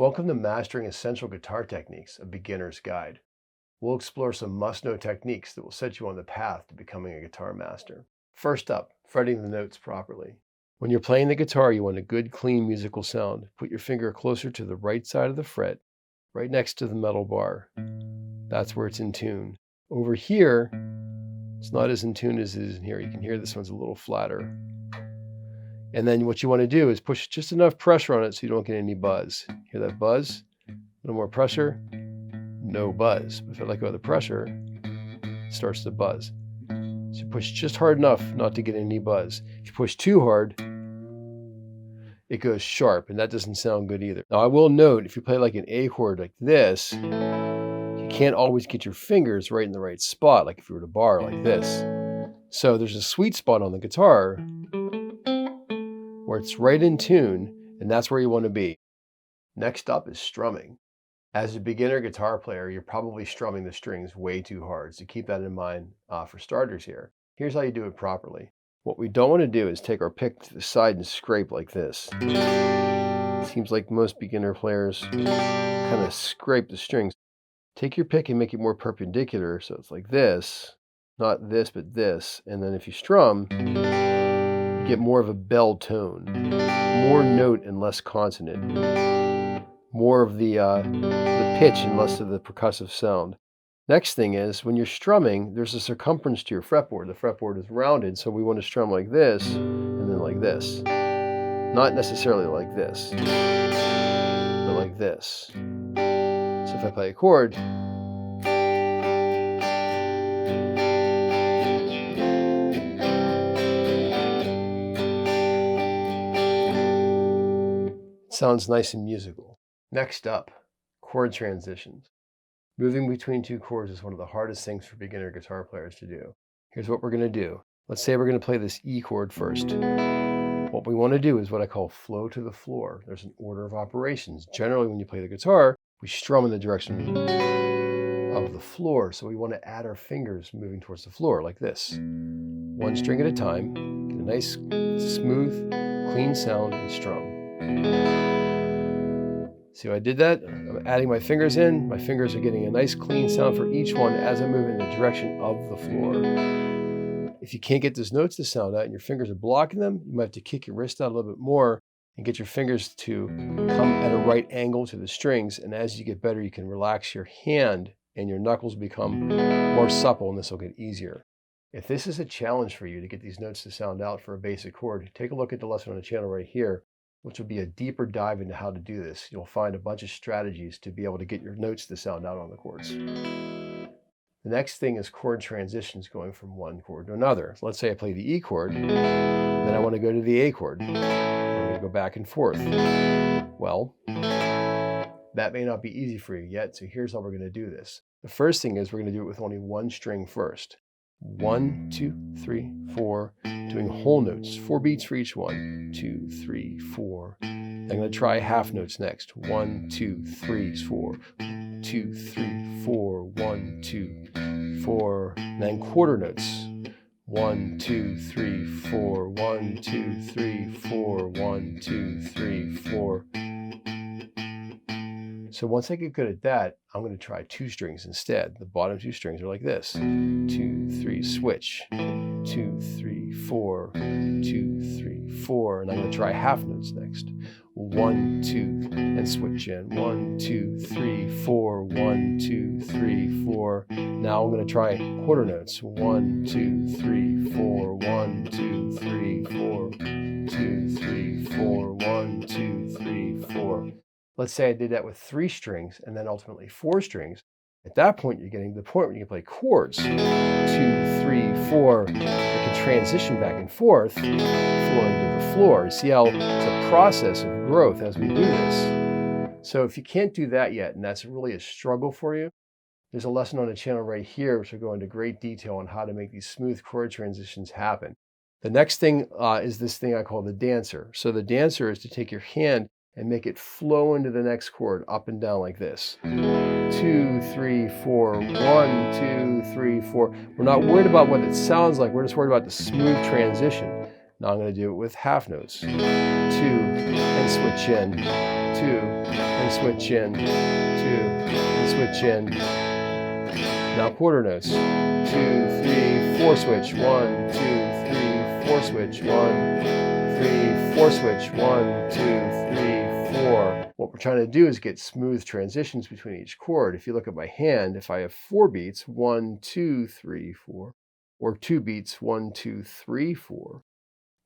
Welcome to Mastering Essential Guitar Techniques, a beginner's guide. We'll explore some must-know techniques that will set you on the path to becoming a guitar master. First up, fretting the notes properly. When you're playing the guitar, you want a good, clean musical sound. Put your finger closer to the right side of the fret, right next to the metal bar. That's where it's in tune. Over here, it's not as in tune as it is in here. You can hear this one's a little flatter. And then what you want to do is push just enough pressure on it so you don't get any buzz. Hear that buzz? A little more pressure, no buzz. If I let go of the pressure, it starts to buzz. So you push just hard enough not to get any buzz. If you push too hard, it goes sharp, and that doesn't sound good either. Now I will note, if you play like an A chord like this, you can't always get your fingers right in the right spot, like if you were to bar like this. So there's a sweet spot on the guitar where it's right in tune, and that's where you want to be. Next up is strumming. As a beginner guitar player, you're probably strumming the strings way too hard, so keep that in mind for starters here. Here's how you do it properly. What we don't want to do is take our pick to the side and scrape like this. It seems like most beginner players kind of scrape the strings. Take your pick and make it more perpendicular, so it's like this, not this, but this, and then if you strum, get more of a bell tone, more note and less consonant, more of the pitch and less of the percussive sound. Next thing is, when you're strumming, there's a circumference to your fretboard. The fretboard is rounded, so we want to strum like this and then like this. Not necessarily like this, but like this. So if I play a chord, sounds nice and musical. Next up, chord transitions. Moving between two chords is one of the hardest things for beginner guitar players to do. Here's what we're going to do. Let's say we're going to play this E chord first. What we want to do is what I call flow to the floor. There's an order of operations. Generally, when you play the guitar, we strum in the direction of the floor. So we want to add our fingers moving towards the floor like this. One string at a time. Get a nice, smooth, clean sound and strum. See how I did that? I'm adding my fingers in. My fingers are getting a nice clean sound for each one as I move in the direction of the floor. If you can't get those notes to sound out and your fingers are blocking them, you might have to kick your wrist out a little bit more and get your fingers to come at a right angle to the strings. And as you get better, you can relax your hand and your knuckles become more supple, and this will get easier. If this is a challenge for you to get these notes to sound out for a basic chord, take a look at the lesson on the channel right here, which will be a deeper dive into how to do this. You'll find a bunch of strategies to be able to get your notes to sound out on the chords. The next thing is chord transitions, going from one chord to another. So let's say I play the E chord, then I want to go to the A chord. I'm going to go back and forth. Well, that may not be easy for you yet, so here's how we're going to do this. The first thing is we're going to do it with only one string first. 1, 2, 3, 4, doing whole notes, 4 beats for each one. 2, 3, 4. I'm going to try half notes next. 1, 2, 3, 4. 2, 3, 4. 1, 2, 4. And then quarter notes. 1, 2, 3, 4. 1, 2, 3, 4. 1, 2, 3, 4. So once I get good at that, I'm going to try 2 strings instead. The bottom 2 strings are like this. 2, 3, switch. 2, 3, 4. 2, 3, 4. And I'm going to try half notes next. 1, 2, and switch in. 1, 2, 3, 4. 1, 2, 3, 4. Now I'm going to try quarter notes. 1, 2, 3, 4. 1, 2, 3, 4. 2, 3, 4. 1, 2, 3, 4. Let's say I did that with 3 strings and then ultimately 4 strings. At that point, you're getting to the point where you can play chords. 2, 3, 4. You can transition back and forth, flowing to the floor. You see how it's a process of growth as we do this. So if you can't do that yet, and that's really a struggle for you, there's a lesson on the channel right here which will go into great detail on how to make these smooth chord transitions happen. The next thing is this thing I call the dancer. So the dancer is to take your hand and make it flow into the next chord up and down like this. 2, 3, 4, 1, 2, 3, 4. We're not worried about what it sounds like. We're just worried about the smooth transition. Now I'm going to do it with half notes. 2, and switch in. and switch in, 2, and switch in. Now quarter notes, 2, 3, 4 switch, 1, 2, 3, 4 switch, 1, 3, 4 switch, 1, 2, 3, 4. What we're trying to do is get smooth transitions between each chord. If you look at my hand, if I have 4 beats, 1, 2, 3, 4, or 2 beats, 1, 2, 3, 4,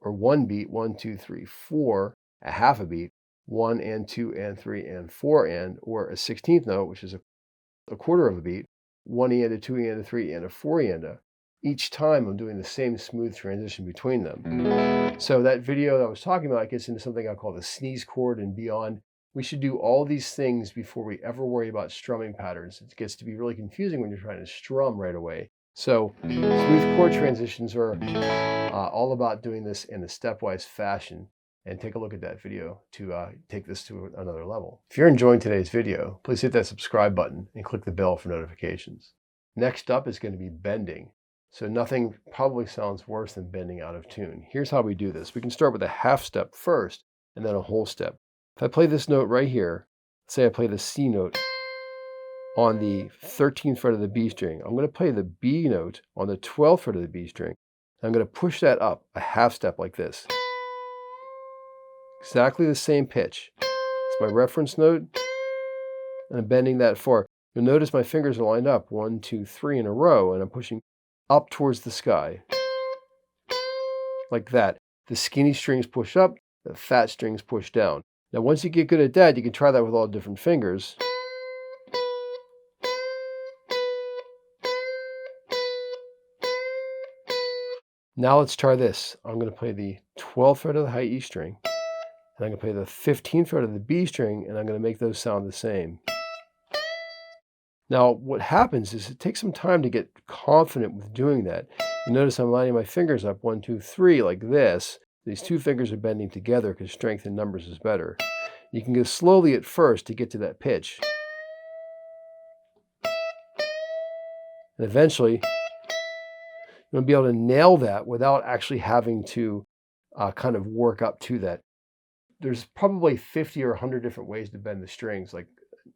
or 1 beat, 1, 2, 3, 4, a half a beat, 1 and 2 and 3 and 4 and, or a 16th note, which is a quarter of a beat, 1 and a 2 and a 3 and a 4 and a. Each time I'm doing the same smooth transition between them. So that video that I was talking about gets into something I call the sneeze chord and beyond. We should do all these things before we ever worry about strumming patterns. It gets to be really confusing when you're trying to strum right away. So smooth chord transitions are all about doing this in a stepwise fashion. And take a look at that video to take this to another level. If you're enjoying today's video, please hit that subscribe button and click the bell for notifications. Next up is going to be bending. So nothing probably sounds worse than bending out of tune. Here's how we do this. We can start with a half step first and then a whole step. If I play this note right here, say I play the C note on the 13th fret of the B string, I'm going to play the B note on the 12th fret of the B string. I'm going to push that up a half step like this. Exactly the same pitch. It's my reference note, and I'm bending that far. You'll notice my fingers are lined up 1, 2, 3 in a row, and I'm pushing up towards the sky. Like that. The skinny strings push up, the fat strings push down. Now once you get good at that, you can try that with all different fingers. Now let's try this. I'm going to play the 12th fret of the high E string. And I'm going to play the 15th fret of the B string, and I'm going to make those sound the same. Now, what happens is it takes some time to get confident with doing that. You notice I'm lining my fingers up 1, 2, 3 like this. These two fingers are bending together because strength in numbers is better. You can go slowly at first to get to that pitch. And eventually, you'll be able to nail that without actually having to kind of work up to that. There's probably 50 or 100 different ways to bend the strings, like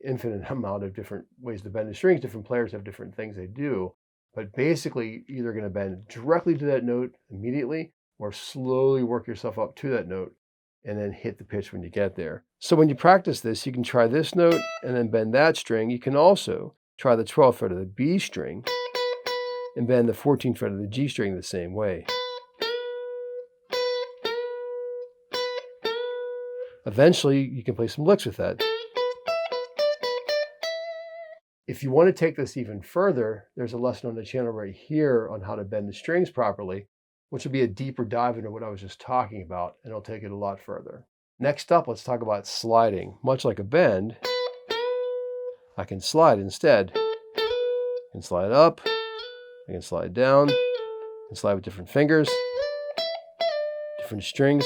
infinite amount of different ways to bend the strings. Different players have different things they do, but basically you're either going to bend directly to that note immediately or slowly work yourself up to that note and then hit the pitch when you get there. So when you practice this, you can try this note and then bend that string. You can also try the 12th fret of the B string and bend the 14th fret of the G string the same way. Eventually, you can play some licks with that. If you want to take this even further, there's a lesson on the channel right here on how to bend the strings properly, which will be a deeper dive into what I was just talking about, and it'll take it a lot further. Next up, let's talk about sliding. Much like a bend, I can slide instead. I can slide up, I can slide down, I can slide with different fingers, different strings.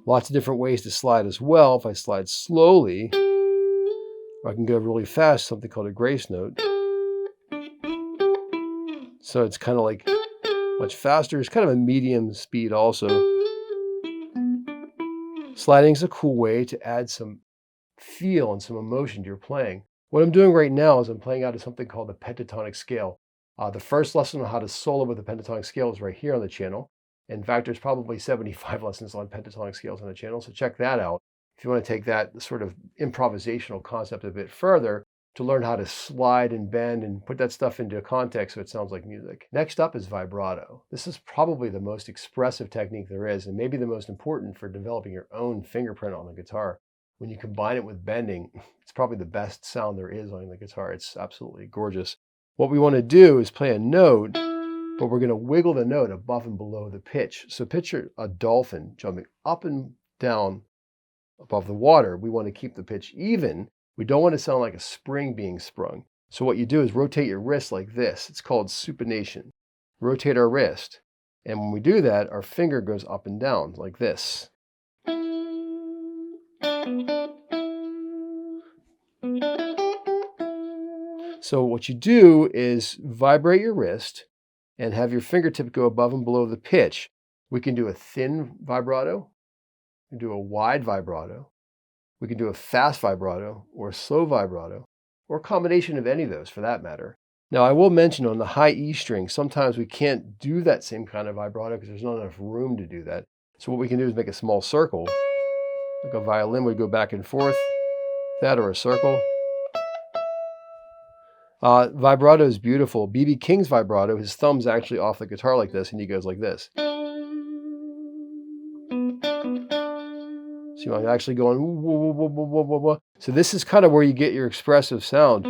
Lots of different ways to slide as well. If I slide slowly, or I can go really fast, something called a grace note. So it's kind of like much faster. It's kind of a medium speed also. Sliding is a cool way to add some feel and some emotion to your playing. What I'm doing right now is I'm playing out of something called the pentatonic scale. The first lesson on how to solo with the pentatonic scale is right here on the channel. In fact, there's probably 75 lessons on pentatonic scales on the channel, so check that out. If you want to take that sort of improvisational concept a bit further to learn how to slide and bend and put that stuff into context so it sounds like music. Next up is vibrato. This is probably the most expressive technique there is, and maybe the most important for developing your own fingerprint on the guitar. When you combine it with bending, it's probably the best sound there is on the guitar. It's absolutely gorgeous. What we want to do is play a note, but we're going to wiggle the note above and below the pitch. So picture a dolphin jumping up and down above the water. We want to keep the pitch even. We don't want to sound like a spring being sprung. So what you do is rotate your wrist like this. It's called supination. Rotate our wrist. And when we do that, our finger goes up and down like this. So what you do is vibrate your wrist and have your fingertip go above and below the pitch. We can do a thin vibrato, We can do a wide vibrato. We can do a fast vibrato or a slow vibrato, or a combination of any of those for that matter. Now, I will mention on the high E string, sometimes we can't do that same kind of vibrato because there's not enough room to do that. So what we can do is make a small circle, like a violin would go back and forth, that or a circle. Vibrato is beautiful. B.B. King's vibrato, his thumb's actually off the guitar like this, and he goes like this. So I'm actually going, woo, woo, woo, woo, woo, woo, woo. So this is kind of where you get your expressive sound.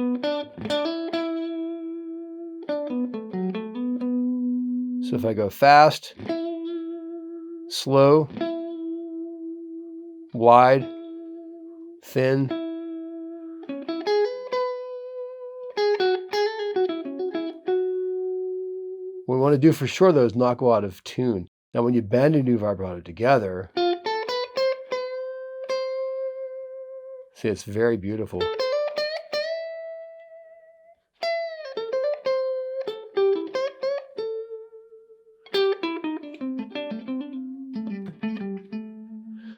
So if I go fast, slow, wide, thin, what we want to do for sure though is not go out of tune. Now when you band a new vibrato together, see, it's very beautiful.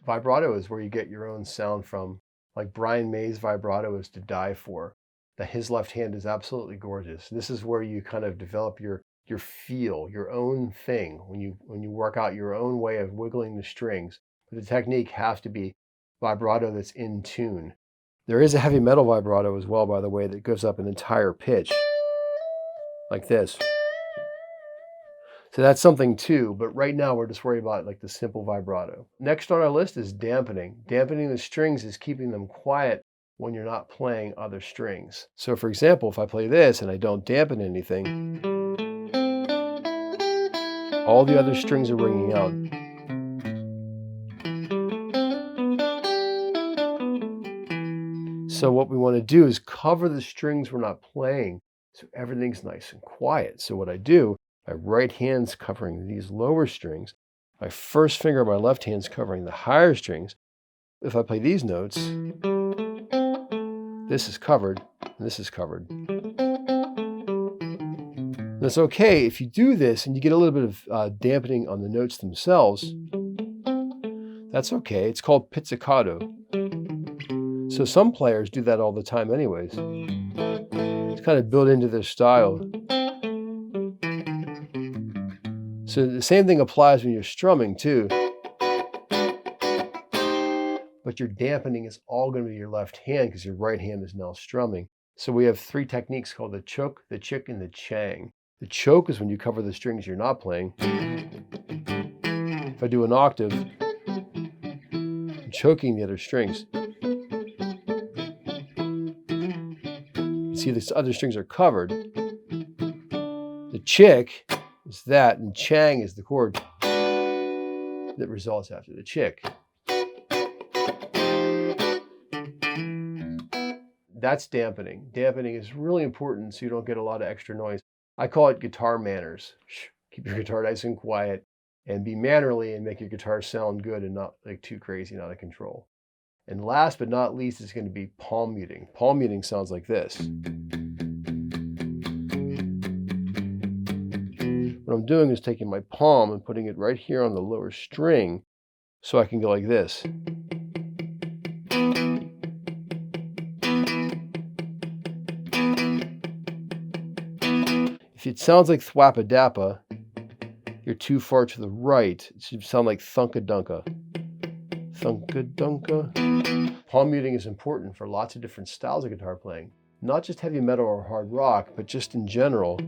Vibrato is where you get your own sound from. Like Brian May's vibrato is to die for. That his left hand is absolutely gorgeous. This is where you kind of develop your feel, your own thing, when you work out your own way of wiggling the strings. But the technique has to be vibrato that's in tune. There is a heavy metal vibrato as well, by the way, that goes up an entire pitch, like this. So that's something too, but right now we're just worried about like the simple vibrato. Next on our list is dampening. Dampening the strings is keeping them quiet when you're not playing other strings. So for example, if I play this and I don't dampen anything, all the other strings are ringing out. So what we want to do is cover the strings we're not playing so everything's nice and quiet. So what I do, my right hand's covering these lower strings. My first finger of my left hand's covering the higher strings. If I play these notes, this is covered, and this is covered. And it's okay if you do this and you get a little bit of dampening on the notes themselves. That's okay. It's called pizzicato. So some players do that all the time anyways. It's kind of built into their style. So the same thing applies when you're strumming too. But your dampening is all going to be your left hand because your right hand is now strumming. So we have three techniques called the choke, the chick, and the chang. The choke is when you cover the strings you're not playing. If I do an octave, I'm choking the other strings. You see the other strings are covered. The chick is that, and chang is the chord that results after the chick. That's dampening. Dampening is really important so you don't get a lot of extra noise. I call it guitar manners. Keep your guitar nice and quiet and be mannerly and make your guitar sound good and not like too crazy and out of control. And last but not least is going to be palm muting. Palm muting sounds like this. What I'm doing is taking my palm and putting it right here on the lower string so I can go like this. If it sounds like thwappa-dappa, you're too far to the right. It should sound like thunka-dunka. Thunka-dunka. Palm muting is important for lots of different styles of guitar playing. Not just heavy metal or hard rock, but just in general.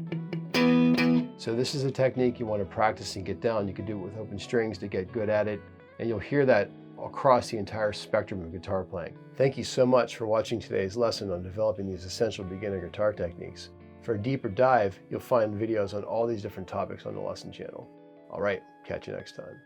So this is a technique you want to practice and get down. You can do it with open strings to get good at it, and you'll hear that across the entire spectrum of guitar playing. Thank you so much for watching today's lesson on developing these essential beginner guitar techniques. For a deeper dive, you'll find videos on all these different topics on the lesson channel. All right, catch you next time.